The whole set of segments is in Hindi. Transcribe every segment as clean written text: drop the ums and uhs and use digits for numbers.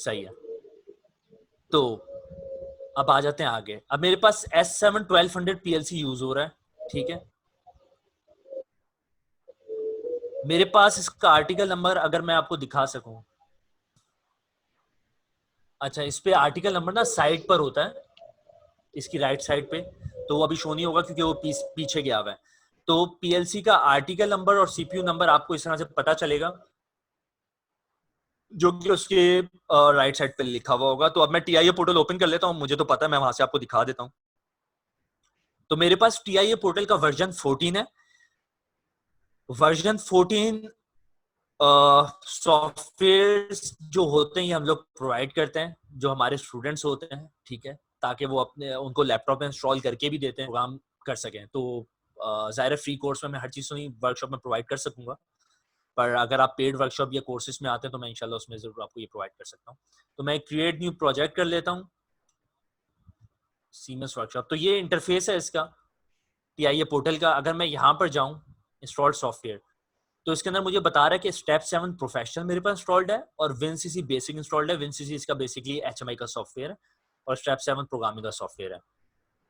सही है। तो अब आ जाते हैं आगे। अब मेरे पास S7 1200 PLC यूज हो रहा है, ठीक है। मेरे पास इसका आर्टिकल नंबर अगर मैं आपको दिखा सकूं, अच्छा इस पे आर्टिकल नंबर ना साइड पर होता है, इसकी राइट साइड पे, तो वो अभी शो नहीं होगा क्योंकि वो पीछे गया हुआ है। तो पीएलसी का आर्टिकल नंबर और सीपीयू नंबर आपको इस तरह से पता चलेगा, जो कि उसके राइट साइड पे लिखा हुआ होगा। तो अब मैं टीआईए पोर्टल ओपन कर लेता हूँ, मुझे तो पता है, मैं वहां से आपको दिखा देता हूँ। तो मेरे पास टीआईए पोर्टल का वर्जन 14 है। वर्जन 14 सॉफ्टवेयर जो होते हैं ये हम लोग प्रोवाइड करते हैं, जो हमारे स्टूडेंट्स होते हैं, ठीक है, ताकि वो अपने उनको लैपटॉप में इंस्टॉल करके भी देते हैं, प्रोग्राम कर सकें। तो ज़ाहिर फ्री कोर्स में मैं हर चीज़ तो नहीं वर्कशॉप में प्रोवाइड कर सकूंगा, पर अगर आप पेड वर्कशॉप या कोर्सेज में आते हैं तो मैं इंशाल्लाह उसमें जरूर आपको ये प्रोवाइड कर सकता हूँ। तो मैं क्रिएट न्यू प्रोजेक्ट कर लेता हूँ, सीमस वर्कशॉप। तो ये इंटरफेस है इसका टीआईए पोर्टल का। अगर मैं यहाँ पर जाऊँ इंस्टॉल सॉफ्टवेयर, तो इसके अंदर मुझे बता रहा है कि स्टेप 7 प्रोफेशनल मेरे पास इंस्टॉल्ड है और विनसीसी बेसिक इंस्टॉल्ड है। विनसीसी इसका बेसिकली एचएमआई का सॉफ्टवेयर है और स्टेप 7 प्रोग्रामिंग का सॉफ्टवेयर है।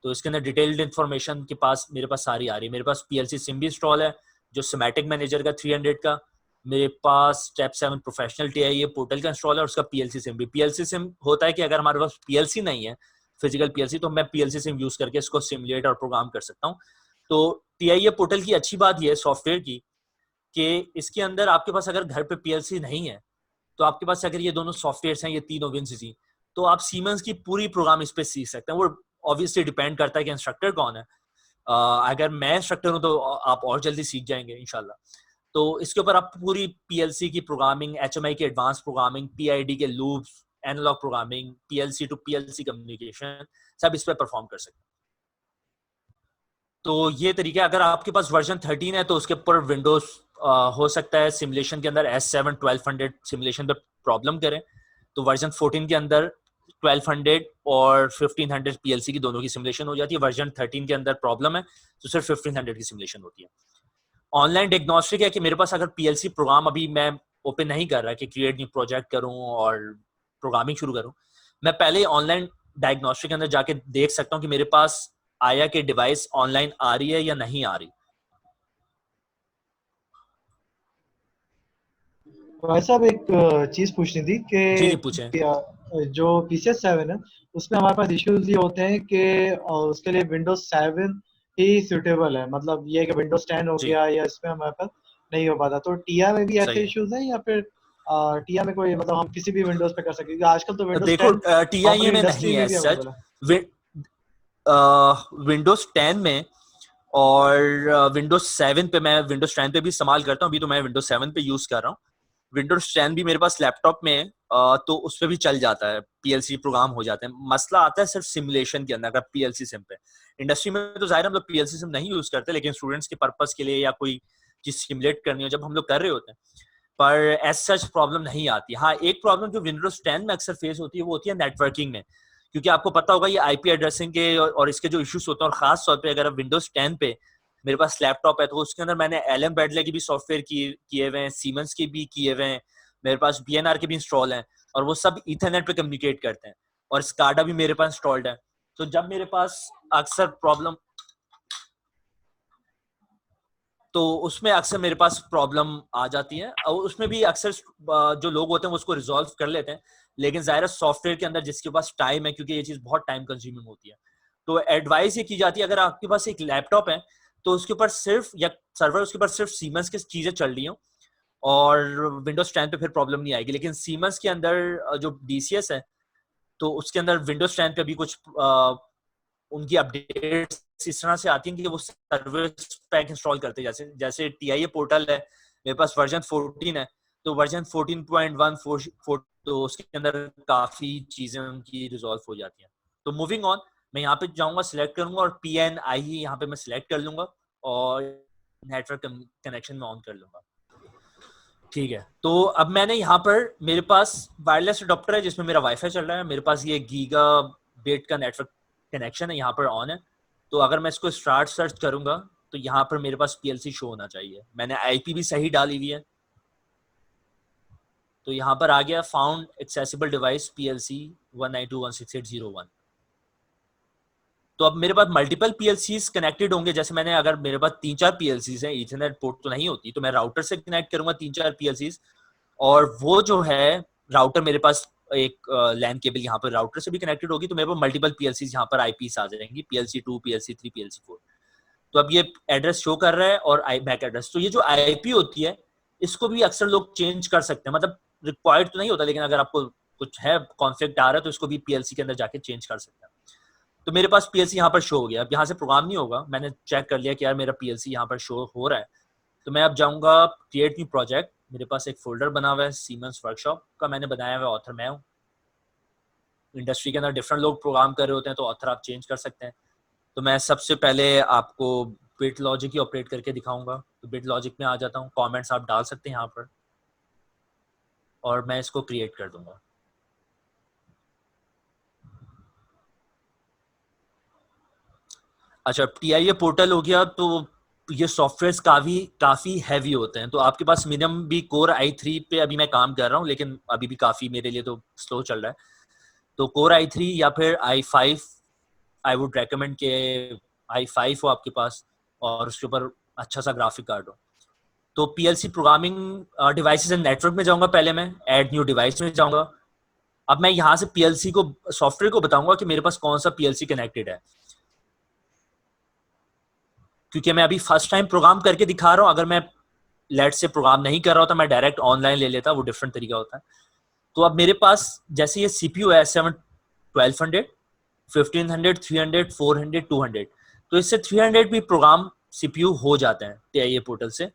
तो इसके अंदर डिटेल्ड इन्फॉर्मेशन के पास मेरे पास सारी आ रही है। मेरे पास पीएलसी सिम भी इंस्टॉल है, जो सिमेटिक मैनेजर का 300 का। मेरे पास स्टेप 7 प्रोफेशनल टीआईए पोर्टल का इंस्टॉल है और उसका पीएलसी सिम भी। पीएलसी सिम होता है कि अगर हमारे पास पीएलसी नहीं है, फिजिकल पीएलसी, तो मैं पीएलसी सिम यूज करके इसको सिमुलेट और प्रोग्राम कर सकता हूँ। तो टीआईए पोर्टल की अच्छी बात यह है सॉफ्टवेयर की कि इसके अंदर आपके पास अगर घर पे पीएलसी नहीं है, तो आपके पास अगर ये दोनों सॉफ्टवेयर हैं, ये तीनों विनसीसी, तो आप सीमेंस की पूरी प्रोग्राम इस पे सीख सकते हैं। वो ऑब्वियसली डिपेंड करता है कि इंस्ट्रक्टर कौन है। अगर मैं इंस्ट्रक्टर हूं तो आप और जल्दी सीख जाएंगे इंशाल्लाह। तो इसके ऊपर आप पूरी पीएलसी की प्रोग्रामिंग, एचएमआई की एडवांस प्रोग्रामिंग, पीआईडी के loops, analogue programming, PLC to PLC communication, सब इस पे परफॉर्म कर सकते हैं। तो ये तरीका, अगर आपके पास वर्जन 13 है तो उसके ऊपर विंडोज हो सकता है सिमुलेशन के अंदर S7 1200 सिमुलेशन पे प्रॉब्लम करें, तो वर्जन 14 के अंदर 1200 और 1500 पीएलसी की दोनों की सिमुलेशन हो जाती है। वर्जन 13 के अंदर प्रॉब्लम है तो सिर्फ 1500 की सिमुलेशन होती है। ऑनलाइन डायग्नोस्टिक है कि मेरे पास अगर पीएलसी प्रोग्राम अभी मैं ओपन नहीं कर रहा कि क्रिएट न्यू प्रोजेक्ट करूं और प्रोग्रामिंग शुरू करूं, मैं पहले ऑनलाइन डायग्नोस्टिक के अंदर जाके देख सकता हूं कि मेरे पास आया कि डिवाइस ऑनलाइन आ रही है या नहीं आ रही। भाई साहब एक चीज पूछनी थी जी जी पूछें। कि जो PCS7 है उसमें हमारे पास इश्यूज ये होते हैं कि उसके लिए विंडोज 7 ही सूटेबल है, मतलब ये है कि विंडोज 10 हो जी गया या इसमें हमारे पास नहीं हो पाता। तो टिया में भी सही ऐसे है। इश्यूज हैं या फिर टिया में कोई, मतलब हम किसी भी विंडोज पे कर सकते हैं, क्योंकि आजकल तो विंडोज देखो 10 टीआईए नॉर्मली में इंडस्ट्री नहीं में है भी सच। अवेलेबल है। विंडोज 10 में और विंडोज 7 पे, मैं विंडोज 10 पे भी इस्तेमाल करता हूँ, अभी तो मैं विंडोज 7 पे यूज कर रहा हूँ। विंडोज 10 भी मेरे पास लैपटॉप में है, तो उस पर भी चल जाता है, पीएलसी प्रोग्राम हो जाते हैं। मसला आता है सिर्फ सिमुलेशन के अंदर, अगर पीएलसी सिम पे। इंडस्ट्री में तो जाहिर हम लोग पीएलसी सिम नहीं यूज करते, लेकिन स्टूडेंट्स के पर्पस के लिए या कोई चीज सिमुलेट करनी हो जब हम लोग कर रहे होते हैं, पर एज सच प्रॉब्लम नहीं आती। हाँ, एक प्रॉब्लम जो विंडोज 10 में अक्सर फेस होती है वो होती है नेटवर्किंग में, क्योंकि आपको पता होगा ये आईपी एड्रेसिंग के और इसके जो इश्यूज होते हैं, और खास तौर पे अगर विंडोज 10 पे मेरे पास लैपटॉप है तो उसके अंदर मैंने एलएम ब्रैडले की भी सॉफ्टवेयर किए हुए हैं, सीमेंस के भी किए हुए हैं, मेरे पास बीएनआर के भी इंस्टॉल हैं, और वो सब ईथरनेट पे कम्युनिकेट करते हैं, और स्काडा भी मेरे पास इंस्टॉल्ड है। तो जब मेरे पास अक्सर प्रॉब्लम, तो उसमें अक्सर मेरे पास प्रॉब्लम आ जाती है, और उसमें भी अक्सर जो लोग होते हैं वो उसको रिजॉल्व कर लेते हैं। लेकिन ज़ाहिर सॉफ्टवेयर के अंदर जिसके पास टाइम है, क्योंकि ये चीज़ बहुत टाइम कंज्यूमिंग होती है, तो एडवाइस ये की जाती है अगर आपके पास एक लैपटॉप है तो उसके ऊपर सिर्फ, या सर्वर उसके ऊपर सिर्फ सीमेंस की चीज़ें चल रही हो, और विंडोज 10 पे फिर प्रॉब्लम नहीं आएगी। लेकिन सीमेंस के अंदर जो डीसीएस है, तो उसके अंदर विंडोज 10 पे भी कुछ उनकी अपडेट्स इस तरह से आती हैं कि वो सर्विस पैक इंस्टॉल करते हैं। जैसे जैसे टीआईए पोर्टल है, मेरे पास वर्जन 14 है, तो वर्जन 14.1 तो उसके अंदर काफी चीजें उनकी रिजॉल्व हो जाती हैं। तो मूविंग ऑन, मैं यहाँ पे जाऊंगा, सिलेक्ट करूंगा और PNI यहाँ पे मैं सिलेक्ट कर लूंगा, और नेटवर्क कनेक्शन में ऑन कर लूंगा। ठीक है, तो अब मैंने यहाँ पर, मेरे पास वायरलेस अडॉप्टर है जिसमें मेरा वाईफाई चल रहा है, मेरे पास ये गीगा बिट का नेटवर्क कनेक्शन है, यहाँ पर ऑन है। तो अगर मैं इसको स्टार्ट सर्च करूंगा तो यहाँ पर मेरे पास पीएलसी शो होना चाहिए। मैंने आईपी भी सही डाली हुई है, तो यहाँ पर आ गया फाउंड एक्सेसिबल डिवाइस PLC 192.168.0.1। तो अब मेरे पास मल्टीपल PLCs कनेक्टेड होंगे। जैसे मैंने, अगर मेरे पास 3-4 PLCs हैं, ईथरनेट पोर्ट तो नहीं होती, तो मैं राउटर से कनेक्ट करूंगा 3-4 PLCs, और वो जो है राउटर मेरे पास एक लैन केबल यहाँ पर राउटर से भी कनेक्टेड होगी, तो मेरे पास मल्टीपल PLCs यहाँ पर IPs आ जाएंगी, PLC2, PLC3, PLC4। तो अब ये एड्रेस शो कर रहा है और मैक एड्रेस। तो ये जो IP होती है, इसको भी अक्सर लोग चेंज कर सकते हैं, मतलब रिक्वायर्ड तो नहीं होता, लेकिन अगर आपको कुछ है कॉन्फ्लिक्ट आ रहा है तो इसको भी PLC के अंदर जाके चेंज कर सकते हैं। तो मेरे पास PLC यहाँ पर शो हो गया। अब यहाँ से प्रोग्राम नहीं होगा, मैंने चेक कर लिया कि यार मेरा PLC यहाँ पर शो हो रहा है। तो मैं अब जाऊंगा क्रिएट न्यू प्रोजेक्ट। मेरे पास एक फोल्डर बना हुआ है सीमेंस वर्कशॉप का, मैंने बनाया हुआ, ऑथर मैं हूँ। इंडस्ट्री के अंदर डिफरेंट लोग प्रोग्राम कर रहे होते हैं, तो ऑथर आप चेंज कर सकते हैं। तो मैं सबसे पहले आपको बिट लॉजिक ही ऑपरेट करके दिखाऊंगा। तो बिट लॉजिक में आ जाता हूँ, कमेंट्स आप डाल सकते हैं यहाँ पर, और मैं इसको क्रिएट कर दूंगा। अच्छा, TIA पोर्टल हो गया। तो ये सॉफ्टवेयर काफी हैवी होते हैं। तो आपके पास मिनिमम भी कोर i3 पे अभी मैं काम कर रहा हूँ, लेकिन अभी भी काफी मेरे लिए तो स्लो चल रहा है। तो कोर i3 या फिर i5, आई वुड रेकमेंड के i5 हो आपके पास, और उसके ऊपर अच्छा सा ग्राफिक कार्ड हो। तो PLC programming devices and network में जाऊंगा, पहले मैं ऐड न्यू डिवाइस में जाऊंगा। अब मैं यहाँ से PLC को, सॉफ्टवेयर को बताऊंगा कि मेरे पास कौन सा PLC कनेक्टेड है, क्योंकि मैं अभी फर्स्ट टाइम प्रोग्राम करके दिखा रहा हूँ। अगर मैं लेट से प्रोग्राम नहीं कर रहा होता, मैं डायरेक्ट ऑनलाइन ले लेता, वो डिफरेंट तरीका होता है। तो अब मेरे पास जैसे ये CPU है 1200, 1500, 300, 400, 200, तो इससे 300 भी प्रोग्राम CPU हो जाते हैं TIA पोर्टल से।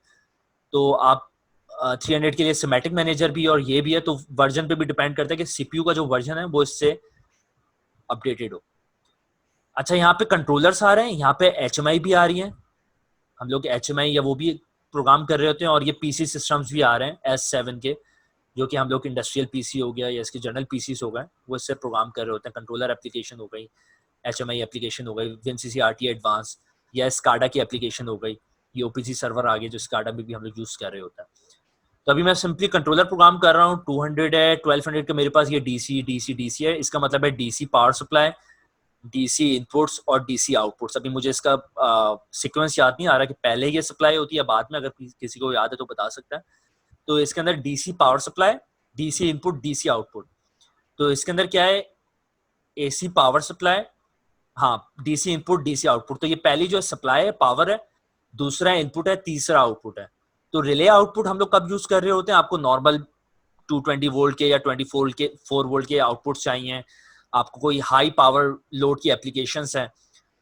तो आप 300 के लिए सिमेटिक मैनेजर भी और ये भी है, तो वर्जन पे भी डिपेंड करता है कि CPU का जो वर्जन है वो इससे अपडेटेड हो। अच्छा, यहाँ पे कंट्रोलर्स आ रहे हैं, यहाँ पे HMI भी आ रही है। हम लोग HMI या वो भी प्रोग्राम कर रहे होते हैं, और ये PC सिस्टम्स भी आ रहे हैं S7 के, जो कि हम लोग इंडस्ट्रियल PC हो गया या इसके जनरल PCs हो गए, वो इससे प्रोग्राम कर रहे होते हैं। कंट्रोलर एप्लीकेशन हो गई, HMI एप्लीकेशन हो गई, WinCC RT एडवांस, या SCADA की एप्लीकेशन हो गई, ये OPC सर्वर आ गए जो SCADA में भी हम लोग यूज कर रहे होते हैं। तो अभी मैं सिंपली कंट्रोलर प्रोग्राम कर रहा हूँ। 200 है, 1200 का मेरे पास ये DC है। इसका मतलब है DC power supply, DC inputs और DC आउटपुट्स। अभी मुझे इसका सीक्वेंस याद नहीं आ रहा कि पहले ये सप्लाई होती है बाद में, अगर किसी को याद है तो बता सकता है। तो इसके अंदर DC power supply, DC input, DC output. तो इसके अंदर क्या है, AC पावर सप्लाई, हाँ, DC इनपुट, DC आउटपुट। तो ये पहली जो सप्लाई है पावर है, दूसरा इनपुट है, तीसरा आउटपुट है। तो रिले आउटपुट हम लोग कब यूज कर रहे होते हैं, आपको नॉर्मल 220 वोल्ट के या 4 वोल्ट के आउटपुट चाहिए, आपको कोई हाई पावर लोड की एप्लीकेशंस हैं,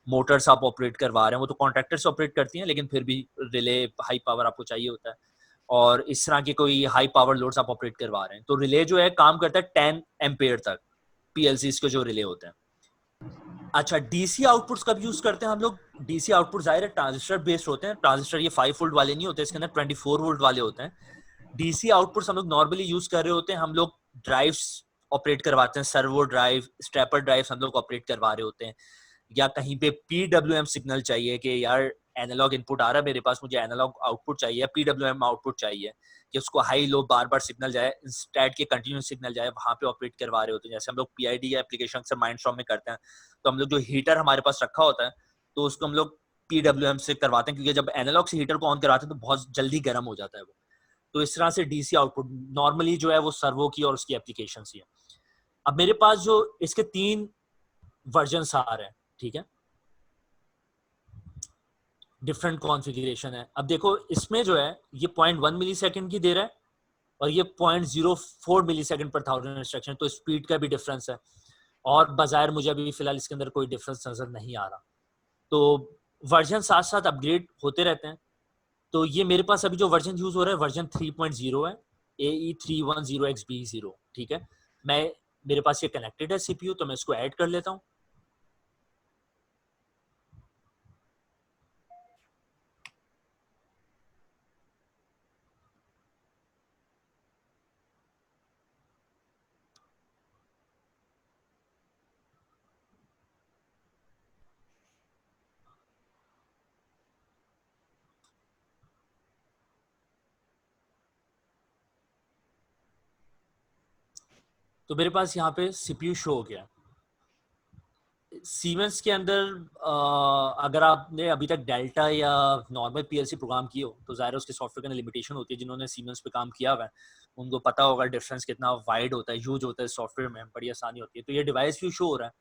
मोटर्स आप ऑपरेट करवा रहे हैं, वो तो कॉन्ट्रैक्टर से ऑपरेट करती हैं, लेकिन फिर भी रिले हाई पावर आपको चाहिए होता है, और इस तरह के कोई हाई पावर लोड्स आप ऑपरेट करवा रहे हैं। तो रिले जो है काम करता है 10 एम्पेयर तक, PLCs के जो रिले होते हैं। अच्छा, DC आउटपुट्स कब यूज करते हैं हम लोग? DC आउटपुट जाहिर है ट्रांजिस्टर बेस्ड होते हैं। ट्रांजिस्टर ये 5 वोल्ट वाले नहीं होते, इसके अंदर 24 वोल्ट वाले होते हैं। DC आउटपुट्स हम लोग नॉर्मली यूज कर रहे होते हैं, हम लोग ड्राइव्स ऑपरेट करवाते हैं, सर्वो ड्राइव, स्टेपर ड्राइव हम लोग ऑपरेट करवा रहे होते हैं, या कहीं पे PWM सिग्नल चाहिए कि यार एनालॉग इनपुट आ रहा है मेरे पास, मुझे एनालॉग आउटपुट चाहिए, PWM आउटपुट चाहिए कि उसको हाई लो बार बार सिग्नल जाए, इंस्टेड के कंटिन्यूस सिग्नल जाए, वहां पे ऑपरेट करवा रहे होते हैं। जैसे हम लोग PID एप्लीकेशन अक्सर माइंडस्टॉर्म में करते हैं, तो हम लोग जो हीटर हमारे पास रखा होता है, तो उसको हम लोग PWM से करवाते हैं, क्योंकि जब एनालॉग से हीटर को ऑन कराते हैं तो बहुत जल्दी गर्म हो जाता है वो। तो इस तरह से DC आउटपुट नॉर्मली जो है वो सर्वो की और उसकी एप्लीकेशन ही है। अब मेरे पास जो इसके 3 वर्जन आ रहे हैं, ठीक है, डिफरेंट कॉन्फ़िगरेशन है। अब देखो इसमें जो है ये 0.1 मिली सेकेंड की दे रहा है, और ये 0.04 मिली सेकेंड पर 1000 इंस्ट्रक्शन, तो स्पीड का भी डिफरेंस है। और बाजार मुझे अभी फिलहाल इसके अंदर कोई डिफरेंस नजर नहीं आ रहा। तो वर्जन साथ साथ अपग्रेड होते रहते हैं। तो ये मेरे पास अभी जो वर्जन यूज हो रहा है वर्जन 3.0 है, AE310XB0, ठीक है। मैं, मेरे पास ये कनेक्टेड है CPU, तो मैं इसको ऐड कर लेता हूँ। तो मेरे पास यहाँ पे सीपीयू शो हो गया। सीमेंस के अंदर अगर आपने अभी तक डेल्टा या नॉर्मल पीएलसी प्रोग्राम किए हो तो ज़ाहिर है उसके सॉफ्टवेयर के अंदर लिमिटेशन होती है। जिन्होंने सीमेंस पे काम किया हुआ है उनको पता होगा डिफरेंस कितना वाइड होता है, ह्यूज होता है सॉफ्टवेयर में, बड़ी आसानी होती है। तो ये डिवाइस व्यू शो हो रहा है।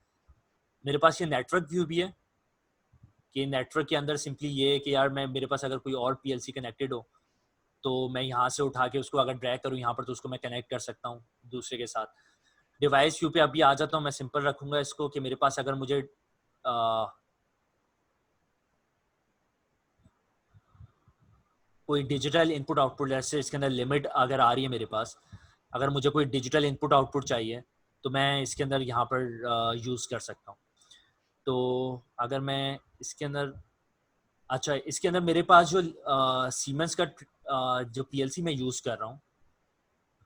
मेरे पास ये नेटवर्क व्यू भी है कि नेटवर्क के अंदर सिंपली ये है कि यार मैं मेरे पास अगर कोई और पीएलसी कनेक्टेड हो तो मैं यहाँ से उठा के उसको अगर ड्रैग करूँ यहाँ पर तो उसको मैं कनेक्ट कर सकता हूँ दूसरे के साथ। डिवाइस व्यू पे अभी आ जाता हूँ। मैं सिंपल रखूंगा इसको कि मेरे पास अगर मुझे कोई डिजिटल इनपुट आउटपुट, जैसे इसके अंदर लिमिट अगर आ रही है मेरे पास, अगर मुझे कोई डिजिटल इनपुट आउटपुट चाहिए तो मैं इसके अंदर यहाँ पर यूज़ कर सकता हूँ। तो अगर मैं इसके अंदर, अच्छा इसके अंदर मेरे पास जो सीमेंस का जो पीएलसी मैं यूज़ कर रहा हूँ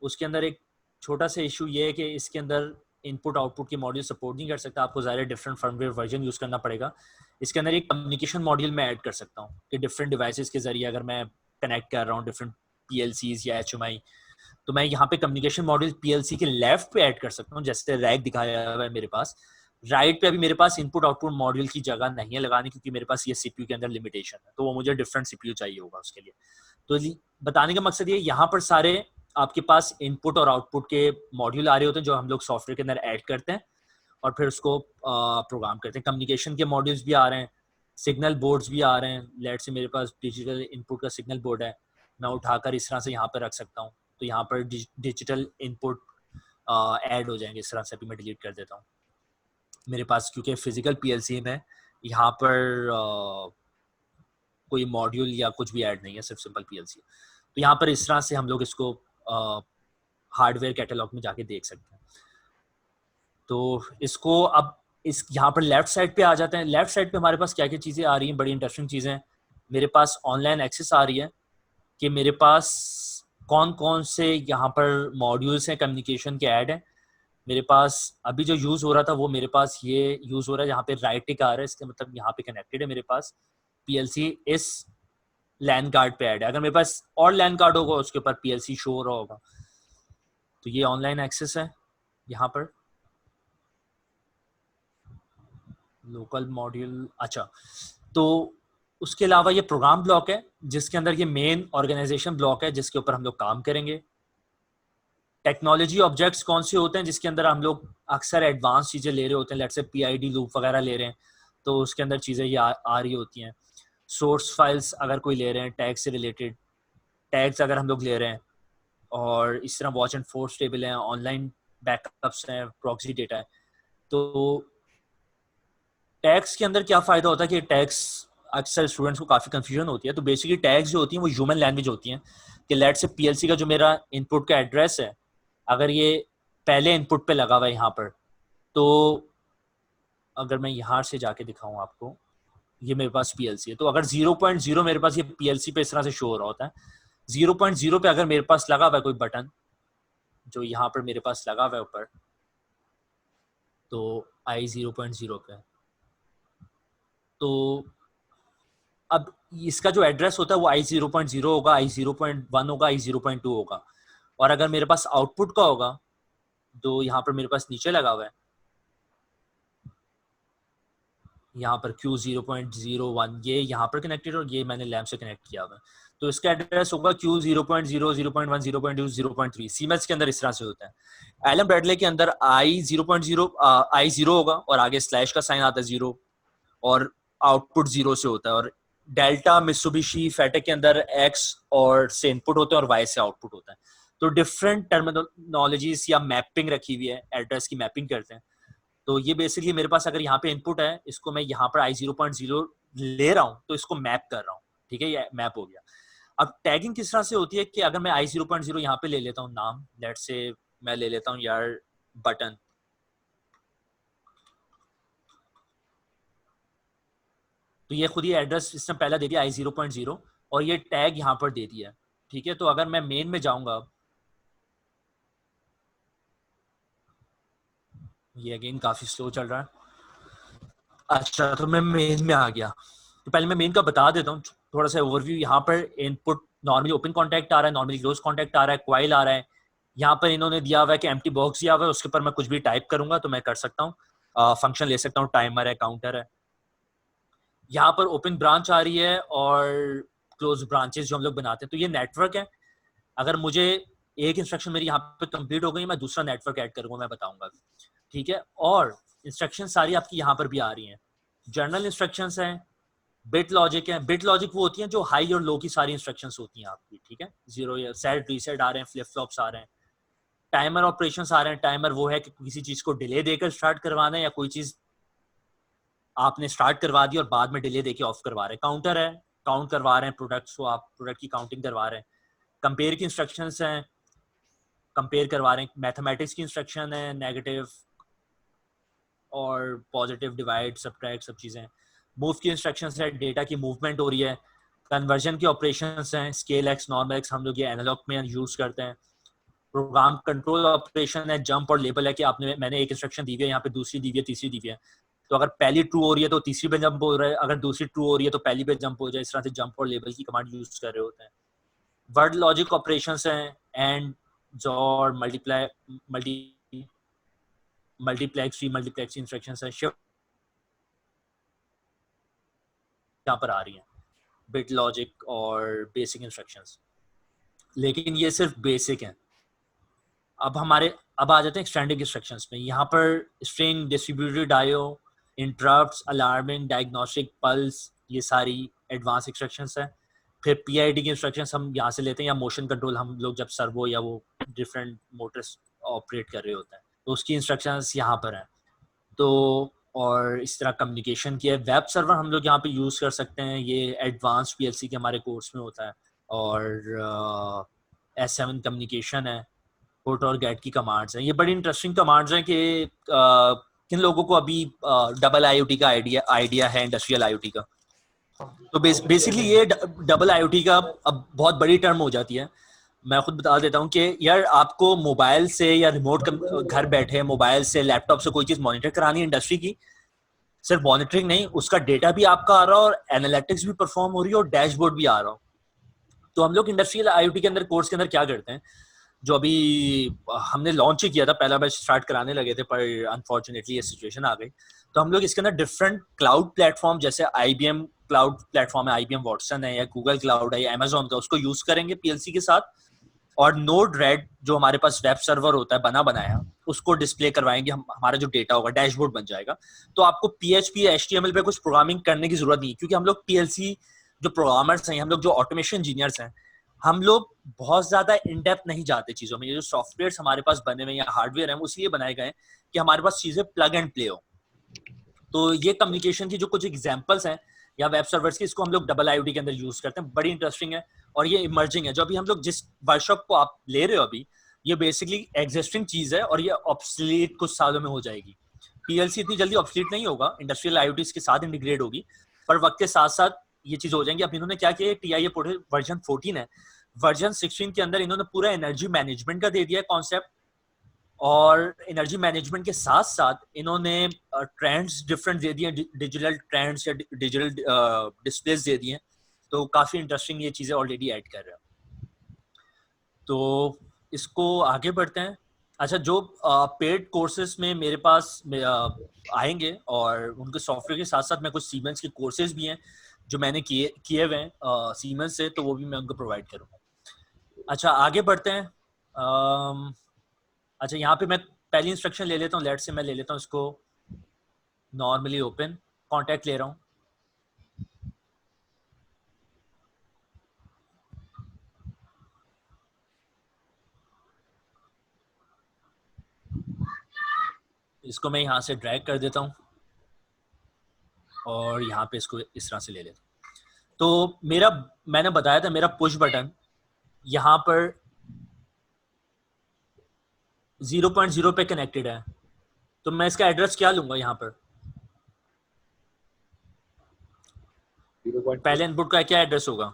उसके अंदर एक छोटा सा इशू ये है कि इसके अंदर इनपुट आउटपुट के मॉड्यूल सपोर्ट नहीं कर सकता। आपको ज़्यादा डिफरेंट फर्मवेयर वर्जन यूज़ करना पड़ेगा। इसके अंदर एक कम्युनिकेशन मॉड्यूल मैं ऐड कर सकता हूँ कि डिफरेंट डिवाइसेस के जरिए अगर मैं कनेक्ट कर रहा हूँ डिफरेंट पीएलसीज या एचएमआई, तो मैं यहाँ पे कम्युनिकेशन मॉड्यूल पीएलसी के लेफ्ट पे ऐड कर सकता हूँ जैसे रैक दिखाया हुआ है मेरे पास। राइट पे अभी मेरे पास इनपुट आउटपुट मॉड्यूल की जगह नहीं है लगाने क्योंकि मेरे पास ये सीपीयू के अंदर लिमिटेशन है, तो वो मुझे डिफरेंट सीपीयू चाहिए होगा उसके लिए। तो बताने का मकसद ये, यहाँ पर सारे आपके पास इनपुट और आउटपुट के मॉड्यूल आ रहे होते हैं जो हम लोग सॉफ्टवेयर के अंदर ऐड करते हैं और फिर उसको प्रोग्राम करते हैं। कम्युनिकेशन के मॉड्यूल्स भी आ रहे हैं, सिग्नल बोर्ड्स भी आ रहे हैं। लेट से मेरे पास डिजिटल इनपुट का सिग्नल बोर्ड है, मैं उठाकर इस तरह से यहाँ पर रख सकता हूँ तो यहाँ पर डिजिटल इनपुट ऐड हो जाएंगे। इस तरह से अभी मैं डिलीट कर देता हूँ मेरे पास, क्योंकि फिजिकल पीएलसी में यहाँ पर कोई मॉड्यूल या कुछ भी ऐड नहीं है, सिर्फ सिंपल पीएलसी। तो यहाँ पर इस तरह से हम लोग इसको हार्डवेयर कैटलॉग में जाके देख सकते हैं। तो इसको अब इस यहाँ पर लेफ्ट साइड पे आ जाते हैं। लेफ्ट साइड पे हमारे पास क्या क्या चीज़ें आ रही हैं, बड़ी इंटरेस्टिंग चीज़ें। मेरे पास ऑनलाइन एक्सेस आ रही है कि मेरे पास कौन कौन से यहाँ पर मॉड्यूल्स हैं कम्युनिकेशन के ऐड हैं। मेरे पास अभी जो यूज़ हो रहा था वो मेरे पास ये यूज़ हो रहा है जहाँ पे राइट टिक आ रहा है, इसके मतलब यहाँ पे कनेक्टेड है मेरे पास पीएलसी इस लैन कार्ड पे ऐड है। अगर मेरे पास और लैन कार्ड होगा उसके ऊपर पीएलसी शो हो रहा होगा। तो ये ऑनलाइन एक्सेस है यहाँ पर लोकल मॉड्यूल। अच्छा, तो उसके अलावा ये प्रोग्राम ब्लॉक है जिसके अंदर ये मेन ऑर्गेनाइजेशन ब्लॉक है जिसके ऊपर हम लोग काम करेंगे। टेक्नोलॉजी ऑब्जेक्ट्स कौन से होते हैं जिसके अंदर हम लोग अक्सर एडवांस चीज़ें ले रहे होते हैं, लेट्स से पीआईडी लूप वगैरह ले रहे हैं तो उसके अंदर चीज़ें ये आ रही होती हैं। सोर्स फाइल्स अगर कोई ले रहे हैं, टैग से रिलेटेड टैग्स अगर हम लोग ले रहे हैं, और इस तरह वॉच एंड फोर्स टेबल है, ऑनलाइन बैकअप्स हैं, प्रॉक्सी डेटा है। तो टैग्स के अंदर क्या फ़ायदा होता है कि टैग्स अक्सर स्टूडेंट्स को काफ़ी कंफ्यूजन होती है। तो बेसिकली टैग्स जो होती हैं वो ह्यूमन लैंग्वेज होती हैं कि लेट से पीएलसी का जो मेरा इनपुट का एड्रेस है अगर ये पहले इनपुट पे लगा हुआ है यहाँ पर, तो अगर मैं यहाँ से जाके दिखाऊँ आपको, ये मेरे पास पीएलसी है। तो अगर 0.0 मेरे पास ये पीएलसी पे इस तरह से शो हो रहा होता है, 0.0 पे अगर मेरे पास लगा हुआ है कोई बटन जो यहाँ पर मेरे पास लगा हुआ है ऊपर, तो आई 0.0 पे, तो अब इसका जो एड्रेस होता है वो i0.0 होगा, i0.1 होगा, i0.2 होगा। और अगर मेरे पास आउटपुट का होगा तो यहाँ पर मेरे पास नीचे लगा हुआ है, यहाँ पर Q0.01 ये यहाँ पर कनेक्टेड और ये मैंने लैम्प से कनेक्ट किया हुआ है। तो इसका एड्रेस होगा Q0.0, 0.1, 0.2, 0.3। सीमेंस के अंदर इस तरह से होता है। एलएम ब्रैडले के अंदर i0.0 i0 होगा और आगे स्लैश का साइन आता है 0 और आउटपुट 0 से होता है। और डेल्टा मित्सुबिशी फेटेक के अंदर x और से इनपुट होते हैं और y से आउटपुट होता है। तो डिफरेंट टर्मिनोलॉजीज या मैपिंग रखी हुई है, एड्रेस की मैपिंग करते हैं। तो ये बेसिकली मेरे पास अगर यहाँ पे इनपुट है, इसको मैं यहाँ पर i0.0 ले रहा हूँ तो इसको मैप कर रहा हूँ, ठीक है, ये मैप हो गया। अब टैगिंग किस तरह से होती है कि अगर मैं i0.0 यहाँ पे ले लेता हूँ नाम, लेट से मैं ले लेता हूँ यार बटन, तो ये खुद ही एड्रेस इसने पहला दे दिया i0.0 और ये टैग यहाँ पर दे दिया, ठीक है। तो अगर मैं मेन में जाऊंगा, ये अगेन काफी स्लो चल रहा है। अच्छा, तो मैं मेन में आ गया। तो पहले मैं मेन का बता देता हूँ थोड़ा सा ओवरव्यू। यहाँ पर इनपुट नॉर्मली ओपन कॉन्टैक्ट आ रहा है, नॉर्मली क्लोज कॉन्टैक्ट आ रहा है, क्वाइल आ रहा है, यहाँ पर इन्होंने दिया हुआ है कि एम्प्टी बॉक्स दिया हुआ है, उसके ऊपर मैं कुछ भी टाइप करूंगा तो मैं कर सकता हूँ। फंक्शन ले सकता हूँ, टाइमर है, काउंटर है। यहाँ पर ओपन ब्रांच आ रही है और क्लोज ब्रांचेस जो हम लोग बनाते हैं। तो ये नेटवर्क है। अगर मुझे एक इंस्ट्रक्शन मेरी यहाँ पे कंप्लीट हो गई, मैं दूसरा नेटवर्क ऐड करूंगा, मैं बताऊंगा, ठीक है। और इंस्ट्रक्शन सारी आपकी यहाँ पर भी आ रही हैं। जर्नल इंस्ट्रक्शंस हैं, बिट लॉजिक है। बिट लॉजिक वो होती हैं जो हाई और लो की सारी इंस्ट्रक्शंस होती हैं आपकी, ठीक है। जीरो या सेट रीसेट आ रहे हैं, फ्लिप फ्लॉप्स आ रहे हैं, टाइमर ऑपरेशंस आ रहे हैं। टाइमर वो है कि किसी चीज को डिले देकर स्टार्ट करवाना है, या कोई चीज आपने स्टार्ट करवा दी और बाद में डिले देके ऑफ करवा रहे हैं। काउंटर है, काउंट करवा रहे हैं प्रोडक्ट्स को, आप प्रोडक्ट की काउंटिंग करवा रहे हैं। कंपेयर की इंस्ट्रक्शंस हैं, कंपेयर करवा रहे हैं। मैथमेटिक्स की इंस्ट्रक्शन है, नेगेटिव और पॉजिटिव, डिवाइड, सब्ट्रैक्ट, सब चीज़ें। मूव की इंस्ट्रक्शंस है, डेटा की मूवमेंट हो रही है। कन्वर्जन की ऑपरेशंस हैं, स्केल एक्स, नॉर्मल एक्स, हम लोग ये एनालॉग में यूज़ करते हैं। प्रोग्राम कंट्रोल ऑपरेशन है, जंप और लेबल है कि आपने मैंने एक इंस्ट्रक्शन दी हुई है, यहाँ पे दूसरी दी हुई है, तीसरी दी हुई है। तो अगर पहली ट्रू हो रही है तो तीसरी पे जंप हो रहा है, अगर दूसरी ट्रू हो रही है तो पहली पे जंप हो जाए। इस तरह से जंप और लेबल की कमांड यूज कर रहे होते हैं। वर्ड लॉजिक ऑपरेशंस हैं, एंड, जोर, मल्टीप्लाई, मल्टीप्लेक्स, मल्टीप्लेक्स इंस्ट्रक्शंस हैं, शिफ्ट यहाँ पर आ रही हैं, बिट लॉजिक और बेसिक इंस्ट्रक्शंस। लेकिन ये सिर्फ बेसिक हैं। अब आ जाते हैं एक्सटेंडिंग इंस्ट्रक्शंस में। यहाँ पर string, distributed IO, interrupts, alarming, diagnostic, pulse, ये सारी एडवांस इंस्ट्रक्शंस हैं। फिर पीआईडी की इंस्ट्रक्शंस हम यहाँ से लेते हैं, या मोशन कंट्रोल, हम लोग जब सर्वो या वो डिफरेंट मोटर्स ऑपरेट कर रहे होते हैं तो उसकी इंस्ट्रक्शंस यहाँ पर हैं। तो और इस तरह कम्युनिकेशन की है। वेब सर्वर हम लोग यहाँ पे यूज़ कर सकते हैं, ये एडवांस पीएलसी के हमारे कोर्स में होता है। और S7 कम्युनिकेशन है, पुट और गेट की कमांड्स हैं। ये बड़ी इंटरेस्टिंग कमांड्स हैं कि किन लोगों को अभी डबल आईओटी का आइडिया है, इंडस्ट्रियल आईओटी का। तो बेसिकली ये डबल आईओटी का अब बहुत बड़ी टर्म हो जाती है। मैं खुद बता देता हूँ कि यार आपको मोबाइल से या रिमोट घर बैठे मोबाइल से, लैपटॉप से कोई चीज मॉनिटर करानी है इंडस्ट्री की। सिर्फ मॉनिटरिंग नहीं, उसका डेटा भी आपका आ रहा हो और एनालिटिक्स भी परफॉर्म हो रही है और डैशबोर्ड भी आ रहा हो। तो हम लोग इंडस्ट्रियल आईओटी के अंदर, कोर्स के अंदर क्या करते हैं, जो अभी हमने लॉन्च ही किया था, पहला बैच स्टार्ट कराने लगे थे, पर अनफॉर्चुनेटली ये सिचुएशन आ गई। तो हम लोग इसके अंदर डिफरेंट क्लाउड प्लेटफॉर्म, जैसे आईबीएम क्लाउड प्लेटफॉर्म है, आईबीएम वॉटसन है, या गूगल क्लाउड है, या अमेजोन का, उसको यूज करेंगे पीएलसी के साथ। और नोड रेड जो हमारे पास वेब सर्वर होता है बना बनाया, उसको डिस्प्ले करवाएंगे। हमारा जो डेटा होगा डैशबोर्ड बन जाएगा। तो आपको पीएचपी या एचटीएमएल पे कुछ प्रोग्रामिंग करने की जरूरत नहीं, क्योंकि हम लोग पीएलसी जो प्रोग्रामर्स हैं, हम लोग जो ऑटोमेशन इंजीनियर्स हैं, हम लोग बहुत ज्यादा इन डेप्थ नहीं जाते चीजों में। ये जो सॉफ्टवेयर हमारे पास बने हुए या हार्डवेयर हैं, वो इसलिए बनाए गए कि हमारे पास चीजें प्लग एंड प्ले हो। तो ये कम्युनिकेशन की जो कुछ एग्जांपल्स हैं या वेब सर्वर्स की, इसको हम लोग डबल आईओटी के अंदर यूज करते हैं। बड़ी इंटरेस्टिंग है और ये इमर्जिंग है। जो अभी हम लोग जिस वर्कशॉप को आप ले रहे हो अभी, ये बेसिकली एग्जिस्टिंग चीज है और ये ऑब्सलीट कुछ सालों में हो जाएगी। पीएलसी इतनी जल्दी ऑब्सलीट नहीं होगा, इंडस्ट्रियल आईओटी के साथ इंटीग्रेट होगी, पर वक्त के साथ साथ ये चीज हो जाएंगी। अब इन्होंने क्या किया, टीआईए पोर्टल वर्जन 14 है, वर्जन 16 के अंदर इन्होंने पूरा एनर्जी मैनेजमेंट का दे दिया है कॉन्सेप्ट। और एनर्जी मैनेजमेंट के साथ साथ इन्होंने ट्रेंड्स डिफरेंट दे दिए, डिजिटल ट्रेंड्स या डिजिटल डिस्प्लेस दे दिए। तो काफी इंटरेस्टिंग ये चीजें ऑलरेडी ऐड कर रहे हैं। तो इसको आगे बढ़ते हैं। अच्छा, जो पेड कोर्सेज में मेरे पास आएंगे, और उनके सॉफ्टवेयर के साथ साथ मैं कुछ सीमेंस के कोर्सेज भी हैं जो मैंने किए हुए हैं सीमेंस से, तो वो भी मैं उनको प्रोवाइड करूँगा। अच्छा, आगे बढ़ते हैं। अच्छा, यहाँ पे मैं पहली इंस्ट्रक्शन ले लेता हूँ। लेट से मैं ले लेता हूँ इसको नॉर्मली ओपन कॉन्टैक्ट ले रहा हूँ। इसको मैं यहाँ से ड्रैग कर देता हूँ और यहाँ पे इसको इस तरह से ले लेता हूँ। तो मैंने बताया था मेरा पुश बटन यहाँ पर 0.0 पे कनेक्टेड है। तो मैं इसका एड्रेस क्या लूंगा यहाँ पर? पहले इनपुट का क्या एड्रेस होगा?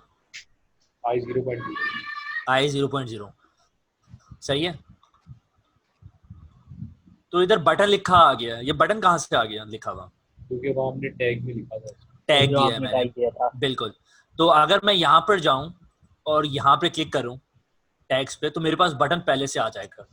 I0.0 सही है। तो इधर बटन लिखा आ गया, ये बटन कहाँ से आ गया लिखा हुआ? क्योंकि वो हमने टैग में लिखा था, टैग दिया है मैंने, बिल्कुल। तो अगर मैं यहाँ पर जाऊं और यहाँ पे क्लिक करूं टैग्स पे, तो मेरे पास बटन पहले से आ जाएगा।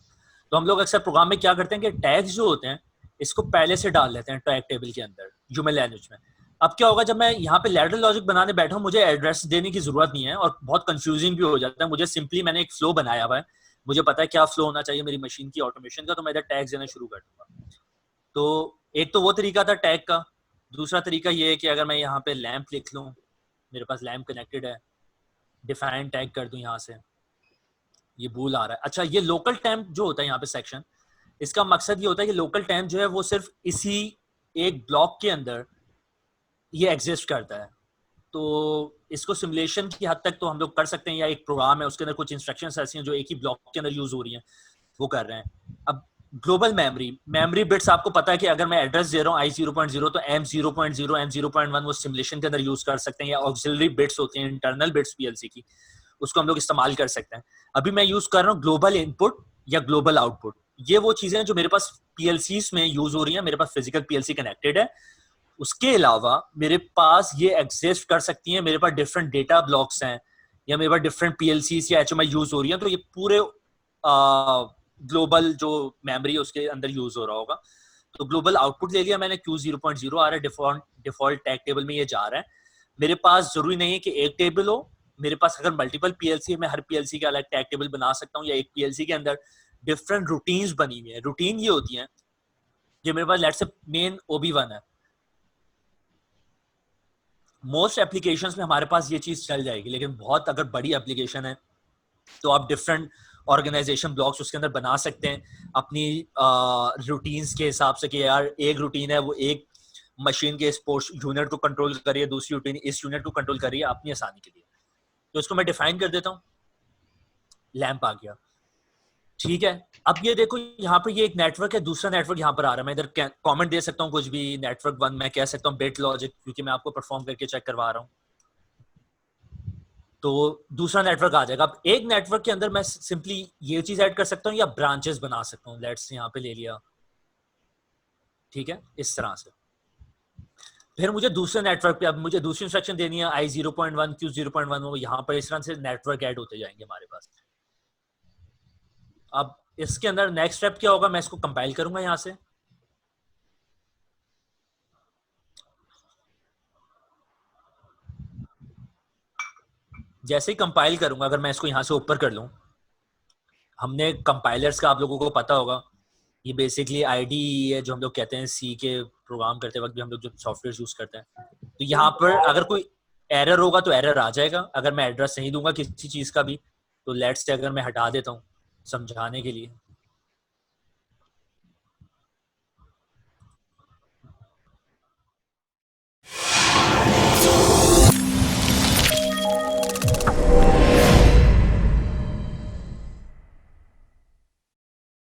तो हम लोग अक्सर प्रोग्राम में क्या करते हैं कि टैग्स जो होते हैं इसको पहले से डाल लेते हैं टैग टेबल के अंदर ह्यूमन लैंग्वेज में। अब क्या होगा, जब मैं यहाँ पे लैडर लॉजिक बनाने बैठा हूँ, मुझे एड्रेस देने की जरूरत नहीं है और बहुत कंफ्यूजिंग भी हो जाता है। मुझे सिंपली मैंने एक फ्लो बनाया हुआ है, मुझे पता है क्या फ्लो होना चाहिए मेरी मशीन की ऑटोमेशन का, तो मैं इधर टैग्स देना शुरू कर दूंगा। तो एक तो वो तरीका था टैग का। दूसरा तरीका ये है कि अगर मैं यहाँ पे लैंप लिख लूँ, मेरे पास लैंप कनेक्टेड है, डिफाइन टैग कर दूं यहाँ से, ये बूल आ रहा है। अच्छा, ये लोकल टैम्प जो होता है यहाँ पे सेक्शन, इसका मकसद ये होता है कि लोकल टैम्प जो है वो सिर्फ इसी एक ब्लॉक के अंदर ये एग्जिस्ट करता है। तो इसको सिमुलेशन की हद तक तो हम लोग कर सकते हैं, या एक प्रोग्राम है उसके अंदर कुछ इंस्ट्रक्शंस ऐसी हैं जो एक ही ब्लॉक के अंदर यूज हो रही हैं, वो कर रहे हैं। अब ग्लोबल मेमोरी बिट्स, आपको पता है कि अगर मैं एड्रेस दे रहा हूँ i0.0 तो m0.0 m0.1 वो सिमुलेशन के अंदर यूज कर सकते हैं, या ऑक्सिलरी बिट्स होते हैं इंटरनल बिट्स पीएलसी की, उसको हम लोग इस्तेमाल कर सकते हैं। अभी मैं यूज कर रहा हूँ ग्लोबल इनपुट या ग्लोबल आउटपुट। ये वो चीजें हैं जो मेरे पास पीएलसी में यूज हो रही हैं, मेरे पास फिजिकल पीएलसी कनेक्टेड है। उसके अलावा मेरे पास ये एग्जिस्ट कर सकती हैं, मेरे पास डिफरेंट डेटा ब्लॉक्स हैं, या मेरे पास डिफरेंट पीएलसी या एचएमआई यूज हो रही है, तो ये पूरे ग्लोबल जो मेमोरी है उसके अंदर यूज हो रहा होगा। तो ग्लोबल आउटपुट ले लिया मैंने, Q0.0 आ रहा है, डिफॉल्ट टैग टेबल में ये जा रहा है। मेरे पास जरूरी नहीं है कि एक टेबल हो, मेरे पास अगर मल्टीपल पीएलसी है, मैं हर पीएलसी का अलग टैग टेबल बना सकता हूँ, या एक पीएलसी के अंदर डिफरेंट रूटीन्स बनी हुई है। रूटीन ये होती है, ये मेरे पास लेट्स से मेन OB1 है, मोस्ट एप्लीकेशंस में हमारे पास ये चीज चल जाएगी, लेकिन बहुत अगर बड़ी एप्लीकेशन है तो आप डिफरेंट ऑर्गेनाइजेशन ब्लॉक्स उसके अंदर बना सकते हैं अपनी रूटीन्स के हिसाब से, कि यार एक रूटीन है वो एक मशीन के स्पोर्ट्स यूनिट को कंट्रोल कर रही है, दूसरी रूटीन इस यूनिट को कंट्रोल कर रही है अपनी आसानी के लिए। तो इसको मैं डिफाइन कर देता हूँ, लैंप आ गया, ठीक है। अब ये देखो यहाँ पर ये एक नेटवर्क है, दूसरा नेटवर्क यहाँ पर आ रहा है। मैं इधर कमेंट दे सकता हूँ कुछ भी, नेटवर्क 1 मैं कह सकता हूँ बिट लॉजिक, क्योंकि मैं आपको परफॉर्म करके चेक करवा रहा हूँ। तो दूसरा नेटवर्क आ जाएगा। अब एक नेटवर्क के अंदर मैं सिंपली ये चीज ऐड कर सकता हूँ या ब्रांचेस बना सकता हूँ। लेट्स यहाँ पे ले लिया, ठीक है, इस तरह से। फिर मुझे दूसरे नेटवर्क पे अब मुझे दूसरी इंस्ट्रक्शन देनी है, i0.1 Q0.1, वो यहाँ पर इस तरह से नेटवर्क ऐड होते जाएंगे हमारे पास। अब इसके अंदर नेक्स्ट स्टेप क्या होगा, मैं इसको कंपाइल करूंगा यहाँ से। जैसे ही कंपाइल करूंगा, अगर मैं इसको यहाँ से ऊपर कर लूं, हमने कंपाइलर्स का आप लोगों को पता होगा, ये बेसिकली आईडी है जो हम लोग कहते हैं सी के प्रोग्राम करते वक्त भी हम लोग जो सॉफ्टवेयर यूज करते हैं। तो यहाँ पर अगर कोई एरर होगा तो एरर आ जाएगा, अगर मैं एड्रेस नहीं दूंगा किसी चीज का भी। तो लेट्स से अगर मैं हटा देता हूँ समझाने के लिए,